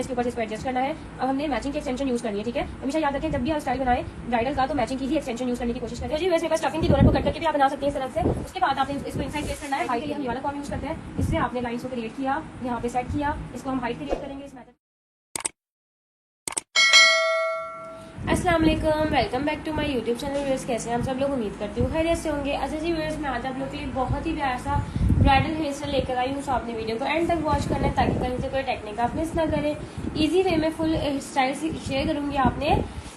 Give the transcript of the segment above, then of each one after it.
इसके ऊपर इसको एडजस्ट करना है। अब हमने मैचिंग की एक्सटेंशन यूज करनी है, ठीक है। हमेशा याद रखें जब भी आप स्टाइल बनाए ब्राइडल का तो मैचिंग की ही एक्सटेंशन यूज करने की कोशिश करें। तो जी वैसे मेरे स्टफिंग की डोनट को कट करके भी आप बना सकते हैं इस तरह से। उसके बाद आपने इसको इनसाइड प्लेस करना है। हाइट के लिए हम ये वाला फॉर्म यूज करते हैं। इससे आपने लाइन्स को क्रिएट किया, यहाँ पे सेट किया, इसको हम हाइट क्रिएट करेंगे इस मेथड। अस्सलाम वालेकुम, welcome back to my YouTube channel. Viewers कैसे हैं आप सब लोग, उम्मीद करती हूँ खैरियत से होंगे। अच्छा जी व्यूअर्स, मैं आज आप लोग के लिए बहुत ही प्यारा सा ब्राइडल हेयर स्टाइल लेकर आई हूँ। सो आपने वीडियो को एंड तक वॉच करना है ताकि कहीं से कोई टेक्निक आप मिस ना करें। इजी वे में फुल स्टाइल शेयर करूंगी, आपने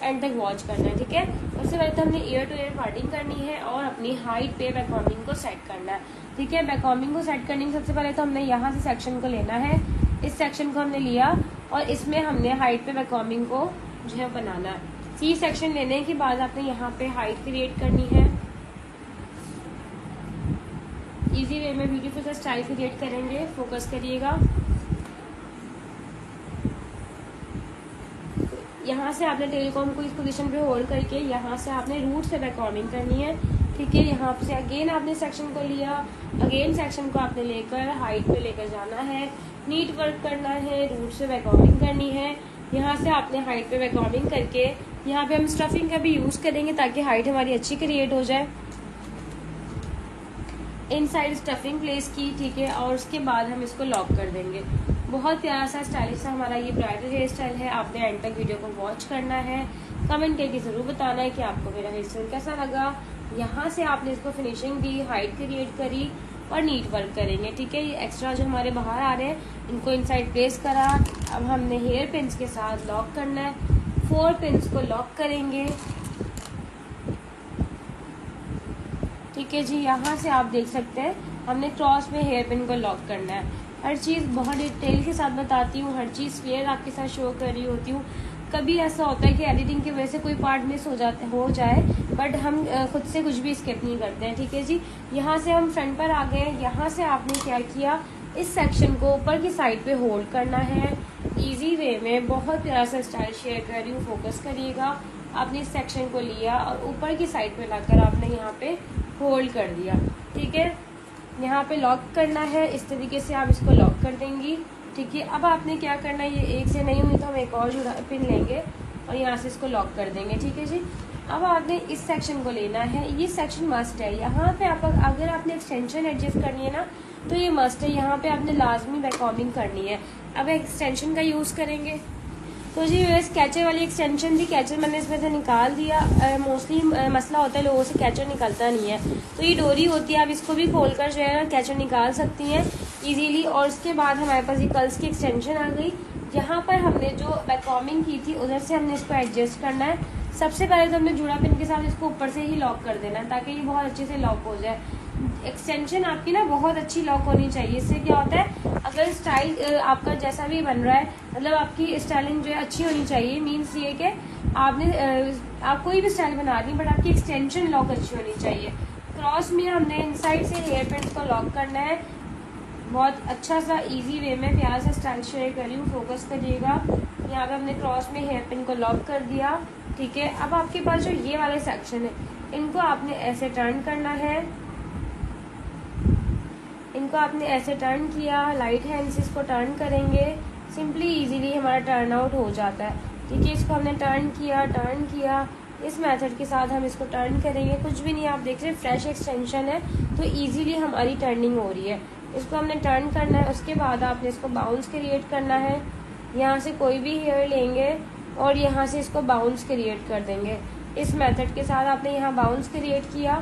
एंड तक वॉच करना है, ठीक है। उससे पहले तो हमने ईयर टू ईयर पार्टिंग करनी है और अपनी हाइट पे बैककॉम्बिंग को सेट करना है, ठीक है। बैककॉम्बिंग को सेट करने के सबसे पहले तो हमने यहाँ से सेक्शन को लेना है। इस सेक्शन को हमने लिया और इसमें हमने हाइट पे बैककॉम्बिंग को जो है बनाना है। सी सेक्शन लेने के बाद आपने यहाँ पे हाइट क्रिएट करनी है। इजी वे में ब्यूटीफुल सा स्टाइल क्रिएट करेंगे, फोकस करिएगा। यहाँ से आपने टेलीकॉम को इस पोजीशन पे होल्ड करके यहाँ से आपने रूट से बैककॉम्बिंग करनी है, ठीक है। यहाँ से अगेन आपने सेक्शन को लिया, अगेन सेक्शन को आपने लेकर हाइट पे लेकर जाना है, नीट वर्क करना है, रूट से बैककॉम्बिंग करनी है। यहाँ से आपने हाइट पे बैककॉम्बिंग करके यहाँ पे हम स्टफिंग का भी यूज करेंगे ताकि हाइट हमारी अच्छी क्रिएट हो जाए। इनसाइड स्टफिंग प्लेस की, ठीक है, और उसके बाद हम इसको लॉक कर देंगे। बहुत प्यारा सा स्टाइलिश सा हमारा ये ब्राइडल हेयर स्टाइल है। आपने एंड तक वीडियो को वॉच करना है, कमेंट करके जरूर बताना है कि आपको मेरा हेयर स्टाइल कैसा लगा। यहाँ से आपने इसको फिनिशिंग दी, हाइट क्रिएट करी और नीट वर्क करेंगे, ठीक है। ये एक्स्ट्रा जो हमारे बाहर आ रहे हैं इनको इनसाइड प्लेस करा। अब हमने हेयर पिन्स के साथ लॉक करना है। 4 पिन्स को लॉक करेंगे, ठीक है जी। यहाँ से आप देख सकते हैं हमने क्रॉस में हेयर पिन को लॉक करना है। हर चीज़ बहुत डिटेल के साथ बताती हूँ, हर चीज़ क्लियर आपके साथ शो कर रही होती हूँ। कभी ऐसा होता है कि एडिटिंग की वजह से कोई पार्ट मिस हो जाए, बट हम खुद से कुछ भी स्किप नहीं करते हैं, ठीक है जी। यहाँ से हम फ्रंट पर आ गए। यहाँ से आपने क्या किया, इस सेक्शन को ऊपर की साइड पे होल्ड करना है। इजी वे में बहुत प्यारा सा स्टाइल शेयर कर रही हूँ, फोकस करिएगा। आपने इस सेक्शन को लिया और ऊपर की साइड पे लाकर आपने यहाँ पे होल्ड कर दिया, ठीक है। यहाँ पे लॉक करना है, इस तरीके से आप इसको लॉक कर देंगी, ठीक है। अब आपने क्या करना है, ये एक से नहीं हुई तो हम एक और जुड़ा पिन लेंगे और यहाँ से इसको लॉक कर देंगे, ठीक है जी। अब आपने इस सेक्शन को लेना है, ये सेक्शन मस्ट है। यहाँ पे आप अगर आपने एक्सटेंशन एडजस्ट करनी है ना तो ये मस्ट है, यहाँ पे आपने लाजमी बैककॉम्बिंग करनी है। अब एक्सटेंशन का यूज करेंगे तो जी वैसे कैचर वाली एक्सटेंशन थी, कैचर मैंने इसमें से निकाल दिया। मोस्टली मसला होता है लोगों से कैचर निकलता नहीं है, तो ये डोरी होती है, आप इसको भी खोलकर जो है ना कैचर निकाल सकती हैं इजीली। और उसके बाद हमारे पास ये कर्ल्स की एक्सटेंशन आ गई। यहाँ पर हमने जो बैककॉम्बिंग की थी उधर से हमने इसको एडजस्ट करना है। सबसे पहले तो हमने जुड़ा पिन के साथ इसको ऊपर से ही लॉक कर देना है ताकि ये बहुत अच्छे से लॉक हो जाए। एक्सटेंशन आपकी ना बहुत अच्छी लॉक होनी चाहिए। इससे क्या होता है, अगर स्टाइल आपका जैसा भी बन रहा है, मतलब आपकी स्टाइलिंग जो है अच्छी होनी चाहिए। मीन्स ये कि आप कोई भी स्टाइल बना रही हैं बट आपकी एक्सटेंशन लॉक अच्छी होनी चाहिए। क्रॉस में हमने इनसाइड से हेयर पिन को लॉक करना है। बहुत अच्छा सा इजी वे में प्यारा सा स्टाइल शेयर कर रही हूँ, फोकस करिएगा। यहाँ पे हमने क्रॉस में हेयर पिन को लॉक कर दिया, ठीक है। अब आपके पास जो ये वाले सेक्शन है इनको आपने ऐसे टर्न करना है। इनको आपने ऐसे टर्न किया, लाइट हैंड से इसको टर्न करेंगे, सिंपली इजीली हमारा टर्न आउट हो जाता है, ठीक है। इसको हमने टर्न किया। इस मेथड के साथ हम इसको टर्न करेंगे, कुछ भी नहीं, आप देख रहे हैं फ्रेश एक्सटेंशन है तो इजीली हमारी टर्निंग हो रही है। इसको हमने टर्न करना है। उसके बाद आपने इसको बाउंस क्रिएट करना है। यहाँ से कोई भी हेयर लेंगे और यहाँ से इसको बाउंस क्रिएट कर देंगे। इस मेथड के साथ आपने यहाँ बाउंस क्रिएट किया,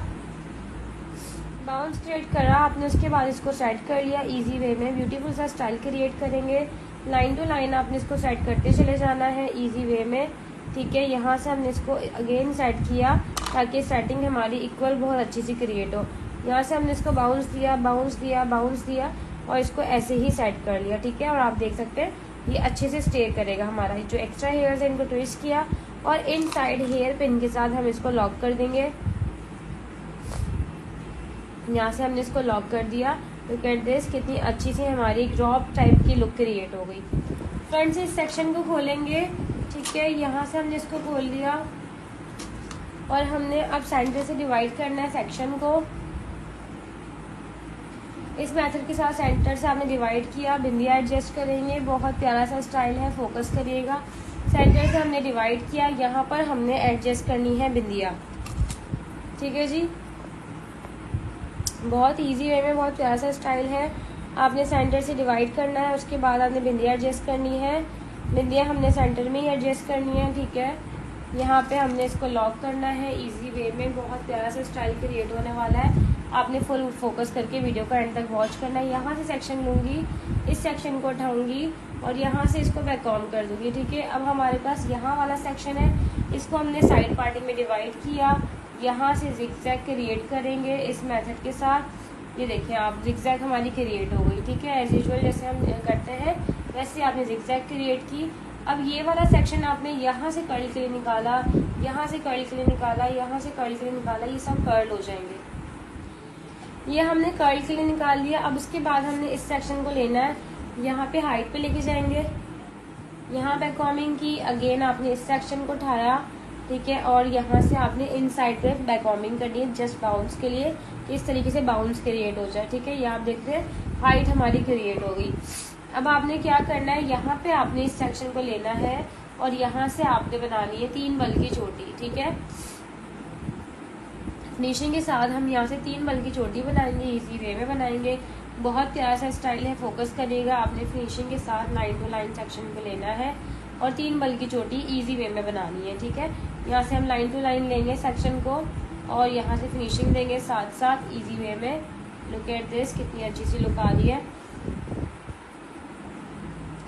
बाउंस क्रिएट करा आपने, उसके बाद इसको सेट कर लिया। इजी वे में ब्यूटीफुल सा स्टाइल क्रिएट करेंगे। लाइन टू लाइन आपने इसको सेट करते चले जाना है इजी वे में, ठीक है। यहाँ से हमने इसको अगेन सेट किया ताकि सेटिंग हमारी इक्वल बहुत अच्छी सी क्रिएट हो। यहाँ से हमने इसको बाउंस दिया और इसको ऐसे ही सेट कर लिया, ठीक है। और आप देख सकते हैं ये अच्छे से स्टे करेगा। हमारा जो एक्स्ट्रा हेयर्स है इनको ट्विस्ट किया और इन साइड हेयर पिन के साथ हम इसको लॉक कर देंगे। यहाँ से हमने इसको लॉक कर दिया। लुक एट दिस, कितनी अच्छी सी हमारी ड्रॉप टाइप की लुक क्रिएट हो गई। फ्रंट से इस सेक्शन को खोलेंगे, ठीक है। यहाँ से हमने इसको खोल दिया और हमने अब सेंटर से डिवाइड करना है सेक्शन को। इस मेथड के साथ सेंटर से आपने डिवाइड किया, बिंदिया एडजस्ट करेंगे, बहुत प्यारा सा स्टाइल है, फोकस करिएगा। सेंटर से हमने डिवाइड किया, यहाँ पर हमने एडजस्ट करनी है बिंदिया, ठीक है जी। बहुत इजी वे में बहुत प्यारा सा स्टाइल है। आपने सेंटर से डिवाइड करना है, उसके बाद आपने बिंदिया एडजस्ट करनी है, बिंदिया हमने सेंटर में ही एडजस्ट करनी है, ठीक है। यहाँ पे हमने इसको लॉक करना है इजी वे में। बहुत प्यारा सा स्टाइल क्रिएट होने वाला है। आपने फुल फोकस करके वीडियो का एंड तक वॉच करना है। यहाँ से सेक्शन लूँगी, इस सेक्शन को उठाऊँगी और यहाँ से इसको बैक ऑन कर दूँगी, ठीक है। अब हमारे पास यहाँ वाला सेक्शन है, इसको हमने साइड पार्टिंग में डिवाइड किया, यहाँ से जिगजैग क्रिएट करेंगे इस मेथड के साथ। ये देखिए आप, जिगजैग हमारी क्रिएट हो गई, ठीक है। एज यूजुअल जैसे हम करते हैं वैसे आपने जिगजैग क्रिएट की। अब ये वाला सेक्शन आपने यहाँ से कर्ल के लिए निकाला, यहाँ से कर्ल के लिए निकाला, यहाँ से कर्ल के लिए निकाला, ये सब कर्ल हो जाएंगे। ये हमने कर्ल के लिए निकाल लिया। अब उसके बाद हमने इस सेक्शन को लेना है, यहाँ पे हाइट पे लेके जाएंगे, यहाँ बैक कॉमिंग की, अगेन आपने इस सेक्शन को उठाया, ठीक है, और यहाँ से आपने इन साइड पे बैक कॉमिंग करनी है जस्ट बाउंस के लिए, इस तरीके से बाउंस क्रिएट हो जाए, ठीक है। ये आप देख रहे हैं हाइट हमारी क्रिएट हो गई। अब आपने क्या करना है, यहाँ पे आपने इस सेक्शन को लेना है और यहाँ से आपने बनानी है 3 बल की चोटी, ठीक है। फिनिशिंग के साथ हम यहाँ से 3 बल की चोटी बनाएंगे, इजी वे में बनाएंगे। बहुत प्यारा सा स्टाइल है, फोकस करिएगा। आपने फिनिशिंग के साथ लाइन टू लाइन सेक्शन को लेना है और 3 बल की चोटी इजी वे में बनानी है, ठीक है। यहाँ से हम लाइन टू लाइन लेंगे सेक्शन को और यहाँ से फिनिशिंग देंगे साथ साथ इजी वे में। लुक एट दिस, कितनी अच्छी सी लुक आ रही है।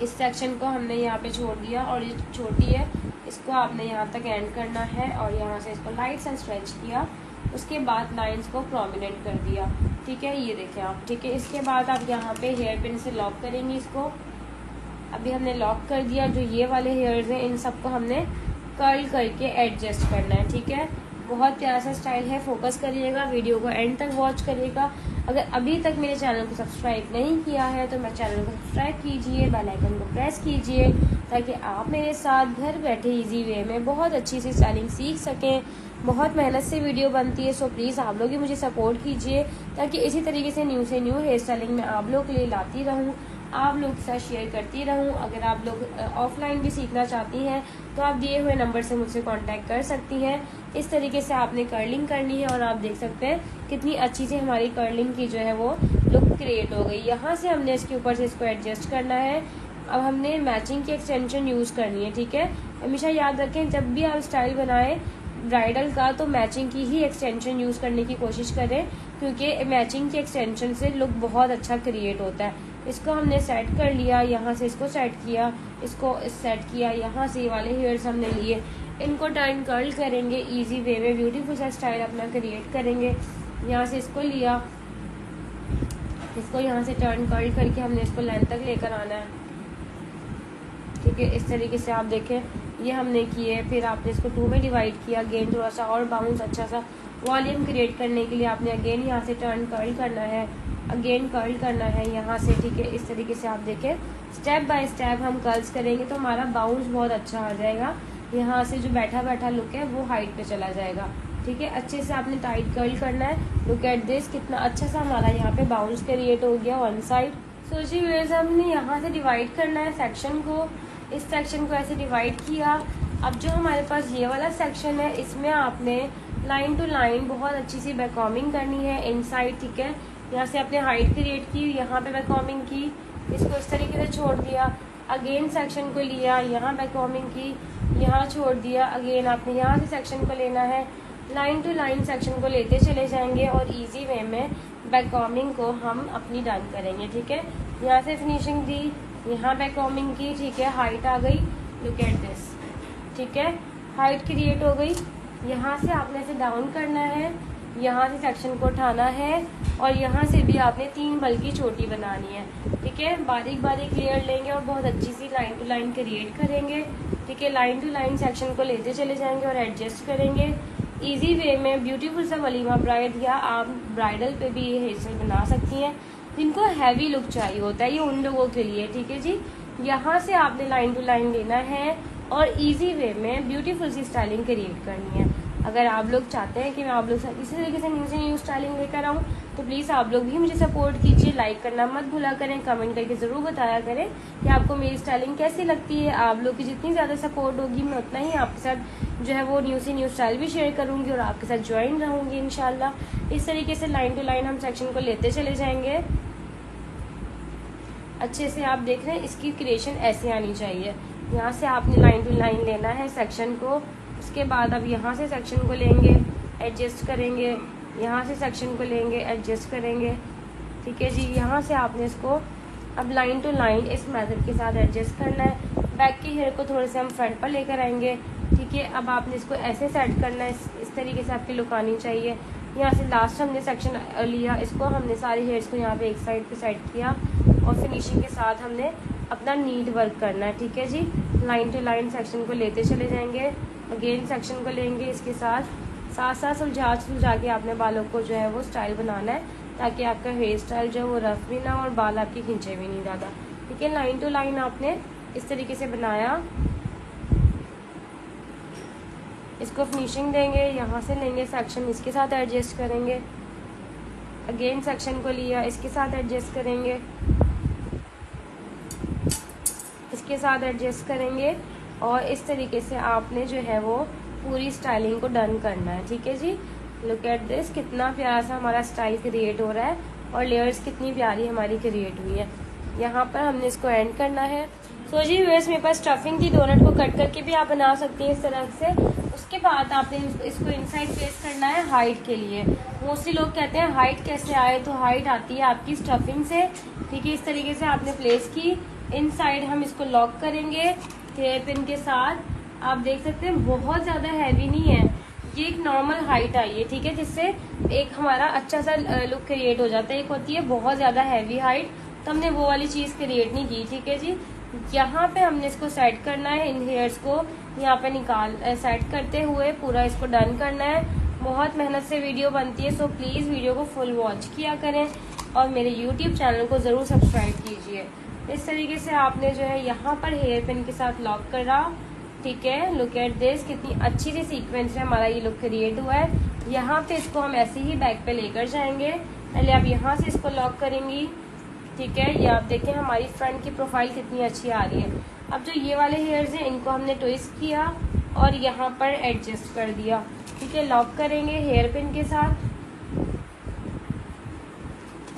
इस सेक्शन को हमने यहाँ पे छोड़ दिया और ये छोटी है, इसको आपने यहाँ तक एंड करना है और यहाँ से इसको लाइट सा स्ट्रेच किया, उसके बाद लाइंस को प्रोमिनेंट कर दिया, ठीक है। ये देखें आप, ठीक है। इसके बाद आप यहाँ पे हेयर पिन से लॉक करेंगे इसको। अभी हमने लॉक कर दिया। जो ये वाले हेयर्स हैं इन सबको हमने कर्ल करके एडजस्ट करना है, ठीक है। बहुत प्यारा सा स्टाइल है, फोकस करिएगा, वीडियो को एंड तक वॉच करिएगा। अगर अभी तक मेरे चैनल को सब्सक्राइब नहीं किया है तो मेरे चैनल को सब्सक्राइब कीजिए, बेल आइकन को प्रेस कीजिए ताकि आप मेरे साथ घर बैठे इजी वे में बहुत अच्छी सी स्टाइलिंग सीख सकें। बहुत मेहनत से वीडियो बनती है, सो प्लीज़ आप लोग ही मुझे सपोर्ट कीजिए ताकि इसी तरीके से न्यू हेयर स्टाइलिंग में आप लोग के लिए लाती रहूँ, आप लोग के साथ शेयर करती रहूँ। अगर आप लोग ऑफलाइन भी सीखना चाहती हैं तो आप दिए हुए नंबर से मुझसे कांटेक्ट कर सकती हैं। इस तरीके से आपने कर्लिंग करनी है और आप देख सकते हैं कितनी अच्छी से हमारी कर्लिंग की जो है वो लुक क्रिएट हो गई। यहाँ से हमने इसके ऊपर से इसको एडजस्ट करना है। अब हमने मैचिंग की एक्सटेंशन यूज़ करनी है, ठीक है। हमेशा याद रखें जब भी आप स्टाइल बनाएं ब्राइडल का तो मैचिंग की ही एक्सटेंशन यूज़ करने की कोशिश करें, क्योंकि मैचिंग की एक्सटेंशन से लुक बहुत अच्छा क्रिएट होता है। इसको हमने सेट कर लिया, यहाँ से इसको सेट किया, इसको सेट किया, यहाँ से ये वाले हेयर्स हमने लिए, इनको टर्न कर्ल करेंगे इजी वे में, ब्यूटीफुल सा स्टाइल अपना क्रिएट करेंगे। यहाँ से इसको लिया, इसको यहाँ से टर्न कर्ल करके हमने इसको लेंथ तक लेकर आना है, ठीक है। इस तरीके से आप देखें ये हमने किए। फिर आपने इसको 2 में डिवाइड किया, अगेन थोड़ा सा और बाउंस अच्छा सा वॉल्यूम क्रिएट करने के लिए आपने अगेन यहाँ से टर्न कर्ल करना है, अगेन कर्ल करना है यहाँ से, ठीक है। इस तरीके से आप देखें स्टेप बाय स्टेप हम कर्ल्स करेंगे तो हमारा बाउंस बहुत अच्छा आ जाएगा। यहाँ से जो बैठा बैठा लुक है वो हाइट पे चला जाएगा, ठीक है। अच्छे से आपने टाइट कर्ल करना है। लुक एट दिस, कितना अच्छा सा हमारा यहाँ पे बाउंस क्रिएट हो गया वन साइड। सो जी व्यूअर्स, हमने यहाँ से डिवाइड करना है सेक्शन को, इस सेक्शन को ऐसे डिवाइड किया। अब जो हमारे पास ये वाला सेक्शन है इसमें आपने लाइन टू लाइन बहुत अच्छी सी बैककॉमिंग करनी है इनसाइड, ठीक है। यहाँ से आपने हाइट क्रिएट की, यहाँ पे बैककॉमिंग की, इसको इस तरीके से छोड़ दिया, अगेन सेक्शन को लिया, यहाँ बैककॉमिंग की, यहाँ छोड़ दिया, अगेन आपने यहाँ से सेक्शन को लेना है, लाइन टू लाइन सेक्शन को लेते चले जाएंगे और इजी वे में बैककॉमिंग को हम अपनी डन करेंगे, ठीक है। यहाँ से फिनिशिंग दी, यहाँ बैककॉमिंग की, ठीक है, हाइट आ गई। लुक एट दिस, ठीक है, हाइट क्रिएट हो गई। यहाँ से आपने ऐसे डाउन करना है, यहाँ से सेक्शन को उठाना है और यहाँ से भी आपने 3 बल की चोटी बनानी है, ठीक है। बारीक बारीक लेयर लेंगे और बहुत अच्छी सी लाइन टू लाइन क्रिएट करेंगे, ठीक है। लाइन टू लाइन सेक्शन को लेते चले जाएंगे और एडजस्ट करेंगे इजी वे में। ब्यूटीफुल सा वलीमा ब्राइड या आप ब्राइडल पे भी ये हेयर स्टाइल बना सकती हैं। जिनको हैवी लुक चाहिए होता है ये उन लोगों के लिए, ठीक है जी। यहाँ से आपने लाइन टू लाइन लेना है और इजी वे में ब्यूटीफुल सी स्टाइलिंग क्रिएट करनी है। अगर आप लोग चाहते हैं कि मैं आप लोग साथ इसी तरीके से न्यू से न्यू स्टाइलिंग लेकर आऊँ तो प्लीज़ आप लोग भी मुझे सपोर्ट कीजिए, लाइक करना मत भूला करें, कमेंट करके ज़रूर बताया करें कि आपको मेरी स्टाइलिंग कैसी लगती है। आप लोग की जितनी ज़्यादा सपोर्ट होगी मैं उतना ही आपके साथ जो है वो न्यू से न्यू स्टाइल भी शेयर करूँगी और आपके साथ ज्वाइन रहूँगी इंशाल्लाह। इस तरीके से लाइन टू लाइन हम सेक्शन को लेते चले जाएंगे। अच्छे से आप देख रहे हैं इसकी क्रिएशन ऐसे आनी चाहिए। यहाँ से आपने लाइन टू लाइन लेना है सेक्शन को। उसके बाद अब यहाँ से सेक्शन को लेंगे, एडजस्ट करेंगे, यहाँ से सेक्शन को लेंगे, एडजस्ट करेंगे। ठीक है जी, यहाँ से आपने इसको अब लाइन टू लाइन इस मेथड के साथ एडजस्ट करना है। बैक के हेयर को थोड़े से हम फ्रंट पर लेकर आएंगे। ठीक है, अब आपने इसको ऐसे सेट करना है, इस तरीके से आपकी लुक आनी चाहिए। यहाँ से लास्ट हमने सेक्शन लिया, इसको हमने सारे हेयर्स को यहाँ पे एक साइड पे सेट किया और फिनिशिंग के साथ हमने अपना नीड वर्क करना है। ठीक है जी, लाइन टू लाइन सेक्शन को लेते चले जाएंगे। अगेन सेक्शन को लेंगे, इसके साथ साथ सुलझा के आपने बालों को जो है वो स्टाइल बनाना है ताकि आपका हेयर स्टाइल जो है वो रफ भी ना और बाल आपके खींचे भी नहीं ज़्यादा। ठीक है, लाइन टू लाइन आपने इस तरीके से बनाया। इसको फिनिशिंग देंगे, यहाँ से लेंगे सेक्शन, इसके साथ एडजस्ट करेंगे। अगेन सेक्शन को लिया, इसके साथ एडजस्ट करेंगे, इसके साथ एडजस्ट करेंगे और इस तरीके से आपने जो है वो पूरी स्टाइलिंग को डन करना है। ठीक है जी, लुक एट दिस, कितना प्यारा सा हमारा स्टाइल क्रिएट हो रहा है और लेयर्स कितनी प्यारी हमारी क्रिएट हुई है। यहाँ पर हमने इसको एंड करना है। तो जी व्यूअर्स, मेरे पास स्टफिंग थी, डोनट को कट करके भी आप बना सकती हैं इस तरह से। उसके बाद आपने इसको इनसाइड प्लेस करना है हाइट के लिए। मोस्टली लोग कहते हैं हाइट कैसे आए, तो हाइट आती है आपकी स्टफिंग से। ठीक है, इस तरीके से आपने प्लेस की। इनसाइड हम इसको लॉक करेंगे हेयर पिन के साथ। आप देख सकते हैं बहुत ज़्यादा हैवी नहीं है, ये एक नॉर्मल हाइट आई है। ठीक है, जिससे एक हमारा अच्छा सा लुक क्रिएट हो जाता है। एक होती है बहुत ज़्यादा हैवी हाइट, तो हमने वो वाली चीज़ क्रिएट नहीं की। ठीक है जी, यहाँ पे हमने इसको सेट करना है, इन हेयर्स को यहाँ पे निकाल सेट करते हुए पूरा इसको डन करना है। बहुत मेहनत से वीडियो बनती है, सो प्लीज़ वीडियो को फुल वॉच किया करें और मेरे यूट्यूब चैनल को ज़रूर सब्सक्राइब कीजिए। इस तरीके से आपने जो है यहाँ पर हेयर पिन के साथ लॉक करा। ठीक है, लुक एट दिस, कितनी अच्छी सी सीक्वेंस है हमारा ये लुक क्रिएट हुआ है। यहाँ पे इसको हम ऐसे ही बैक पे लेकर जाएंगे। पहले आप यहाँ से इसको लॉक करेंगी। ठीक है, ये आप देखें हमारी फ्रंट की प्रोफाइल कितनी अच्छी आ रही है। अब जो ये वाले हेयर्स हैं इनको हमने ट्विस्ट किया और यहाँ पर एडजस्ट कर दिया। ठीक है, लॉक करेंगे हेयर पिन के साथ।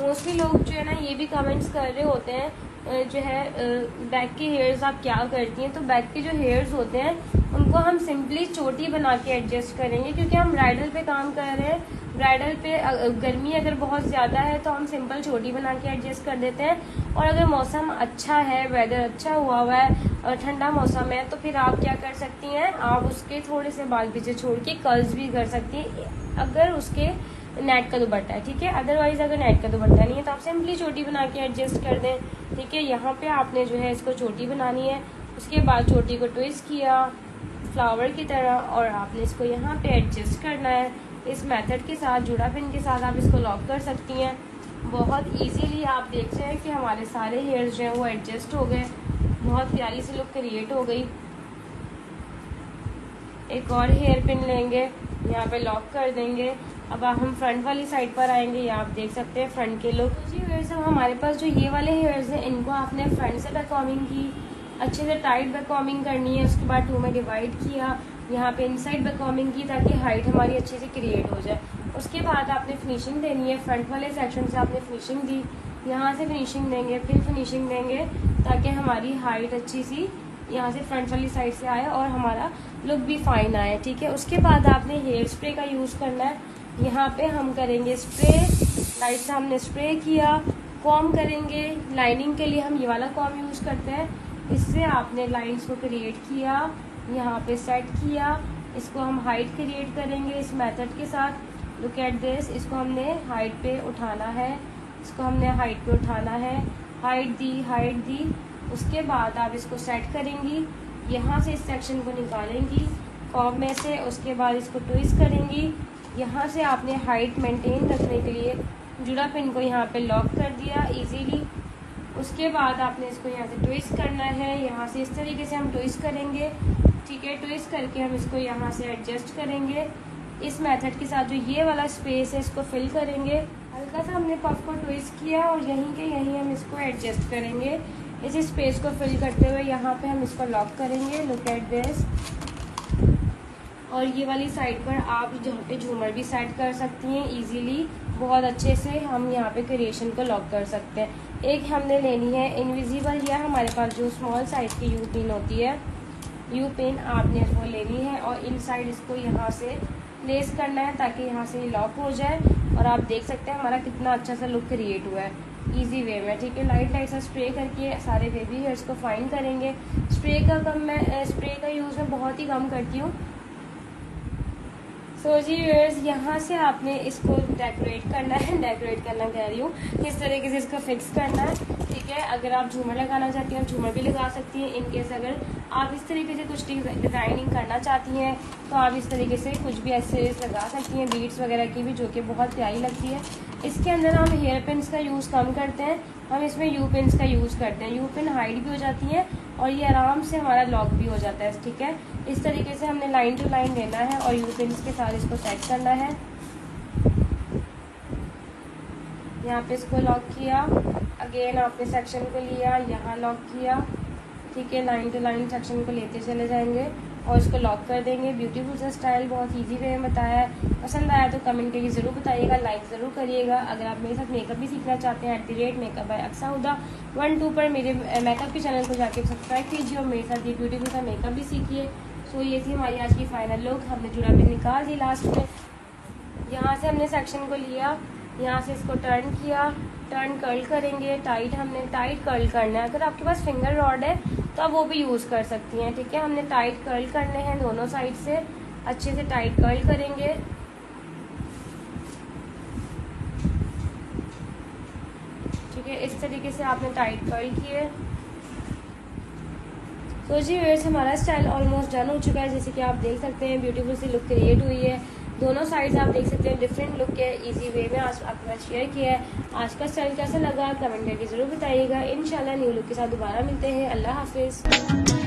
मोस्टली लोग जो है ना ये भी कमेंट्स कर रहे होते हैं जो है बैक के हेयर्स आप क्या करती हैं। तो बैक के जो हेयर्स होते हैं उनको हम सिंपली चोटी बना के एडजस्ट करेंगे, क्योंकि हम ब्राइडल पे काम कर रहे हैं। ब्राइडल पे गर्मी अगर बहुत ज़्यादा है तो हम सिंपल चोटी बना के एडजस्ट कर देते हैं। और अगर मौसम अच्छा है, वेदर अच्छा हुआ है और ठंडा मौसम है, तो फिर आप क्या कर सकती हैं, आप उसके थोड़े से बाल पीछे छोड़ के कर्ल्स भी कर सकती हैं अगर उसके नेट का दुपट्टा है। ठीक है, अदरवाइज अगर नेट का दुपट्टा नहीं है तो आप सिंपली चोटी बना के एडजस्ट कर दें। ठीक है, यहाँ पे आपने जो है इसको चोटी बनानी है। उसके बाद चोटी को ट्विस्ट किया फ्लावर की तरह और आपने इसको यहाँ पे एडजस्ट करना है। इस मेथड के साथ जुड़ा पिन के साथ आप इसको लॉक कर सकती हैं। बहुत इजीली आप देख रहे हैं कि हमारे सारे हेयर्स जो हैं वो एडजस्ट हो गए। बहुत प्यारी सी लुक क्रिएट हो गई। एक और हेयर पिन लेंगे, यहाँ पे लॉक कर देंगे। अब हम फ्रंट वाली साइड पर आएंगे, ये आप देख सकते हैं फ्रंट के लुक। जी वैसे हमारे पास जो ये वाले हेयर्स हैं इनको आपने फ्रंट से बैक कॉमिंग की, अच्छे से टाइट बैक कॉमिंग करनी है। उसके बाद 2 में डिवाइड किया, यहाँ पे इनसाइड बैक कॉमिंग की ताकि हाइट हमारी अच्छे से क्रिएट हो जाए। उसके बाद आपने फिनिशिंग देनी है। फ्रंट वाले सेक्शन से आपने फिनिशिंग दी, यहाँ से फिनिशिंग देंगे, फिर फिनिशिंग देंगे ताकि हमारी हाइट अच्छी सी यहाँ से फ्रंट वाली साइड से आए और हमारा लुक भी फाइन आए। ठीक है, उसके बाद आपने हेयर स्प्रे का यूज़ करना है। यहाँ पे हम करेंगे स्प्रे, लाइट से हमने स्प्रे किया। कॉम करेंगे, लाइनिंग के लिए हम ये वाला कॉम यूज़ करते हैं। इससे आपने लाइंस को क्रिएट किया, यहाँ पे सेट किया। इसको हम हाइट क्रिएट करेंगे इस मेथड के साथ। लुक एट दिस, इसको हमने हाइट पे उठाना है, इसको हमने हाइट पे उठाना है। हाइट दी। उसके बाद आप इसको सेट करेंगी, यहाँ से इस सेक्शन को निकालेंगी कॉम में से। उसके बाद इसको ट्विस्ट करेंगी। यहाँ से आपने हाइट मेंटेन रखने के लिए जुड़ा पिन को यहाँ पे लॉक कर दिया इजीली। उसके बाद आपने इसको यहाँ से ट्विस्ट करना है, यहाँ से इस तरीके से हम ट्विस्ट करेंगे। ठीक है, ट्विस्ट करके हम इसको यहाँ से एडजस्ट करेंगे। इस मेथड के साथ जो ये वाला स्पेस है इसको फिल करेंगे। हल्का सा हमने पफ को ट्विस्ट किया और यहीं के यहीं हम इसको एडजस्ट करेंगे। इस स्पेस को फिल करते हुए यहाँ पे हम इसको लॉक करेंगे। Look at this. और ये वाली साइड पर आप जहाँ पे झूमर भी सेट कर सकती हैं इजीली, बहुत अच्छे से हम यहाँ पे क्रिएशन को लॉक कर सकते हैं। एक हमने लेनी है इनविजिबल, या हमारे पास जो स्मॉल साइज की यू पिन होती है, यू पिन आपने वो लेनी है और इनसाइड इसको यहाँ से प्लेस करना है ताकि यहाँ से लॉक हो जाए। और आप देख सकते हैं हमारा कितना अच्छा सा लुक क्रिएट हुआ है इजी वे में। ठीक है, लाइट सा स्प्रे करके सारे बेबी हेयर्स को फाइन करेंगे। स्प्रे का यूज़ मैं बहुत ही कम करती हूँ। सो जी व्यूअर्स, यहाँ से आपने इसको डेकोरेट करना है, डेकोरेट करना कह रही हूँ, किस तरीके से इसको फिक्स करना है। ठीक है, अगर आप झूमर लगाना चाहती हैं झूमर भी लगा सकती हैं। इनकेस अगर आप इस तरीके से कुछ डिज़ाइनिंग करना चाहती हैं तो आप इस तरीके से कुछ भी एक्सेसरीज लगा सकती हैं, बीड्स वगैरह की भी, जो कि बहुत प्यारी लगती है। इसके अंदर हम हेयर पिन्स का यूज़ कम करते हैं, हम इसमें यू पिन्स का यूज़ करते हैं। यू पिन हाइड भी हो जाती है और ये आराम से हमारा लॉक भी हो जाता है। ठीक है, इस तरीके से हमने लाइन टू लाइन लेना है और यू पिन्स के साथ इसको सेट करना है। यहाँ पे इसको लॉक किया, अगेन आपने सेक्शन को लिया, यहाँ लॉक किया। ठीक है, लाइन टू लाइन सेक्शन को लेते चले जाएंगे और इसको लॉक कर देंगे। ब्यूटीफुल सा स्टाइल बहुत इजी वे में बताया है। पसंद आया तो कमेंट करके ज़रूर बताइएगा, लाइक ज़रूर करिएगा। अगर आप मेरे साथ मेकअप भी सीखना चाहते हैं @मेकअप बाय अक्सा हुदा 12 पर मेरे मेकअप के चैनल को जाके सब्सक्राइब कीजिए और मेरे साथ ये ब्यूटीफुल सा मेकअप भी सीखिए। सो ये थी हमारी आज की फाइनल लुक। हमने जुड़ा पिन निकाल दी लास्ट में। यहाँ से हमने सेक्शन को लिया, यहाँ से इसको टर्न किया, टर्न कर्ल करेंगे। हमने टाइट कर्ल करना है। अगर आपके पास फिंगर रॉड है तो आप वो भी यूज़ कर सकती हैं। ठीक है, हमने टाइट कर्ल करने हैं दोनों साइड से, अच्छे से टाइट कर्ल करेंगे। ठीक है, इस तरीके से आपने टाइट कर्ल किए। तो जी व्यूअर्स, हमारा स्टाइल ऑलमोस्ट डन हो चुका है। जैसे कि आप देख सकते हैं ब्यूटीफुल सी लुक क्रिएट हुई है। दोनों साइड्स आप देख सकते हैं डिफरेंट लुक है, इजी वे में आज आपके साथ शेयर किया है। आज का स्टाइल कैसा लगा कमेंट करके ज़रूर बताइएगा। इंशाल्लाह न्यू लुक के साथ दोबारा मिलते हैं। अल्लाह हाफिज़।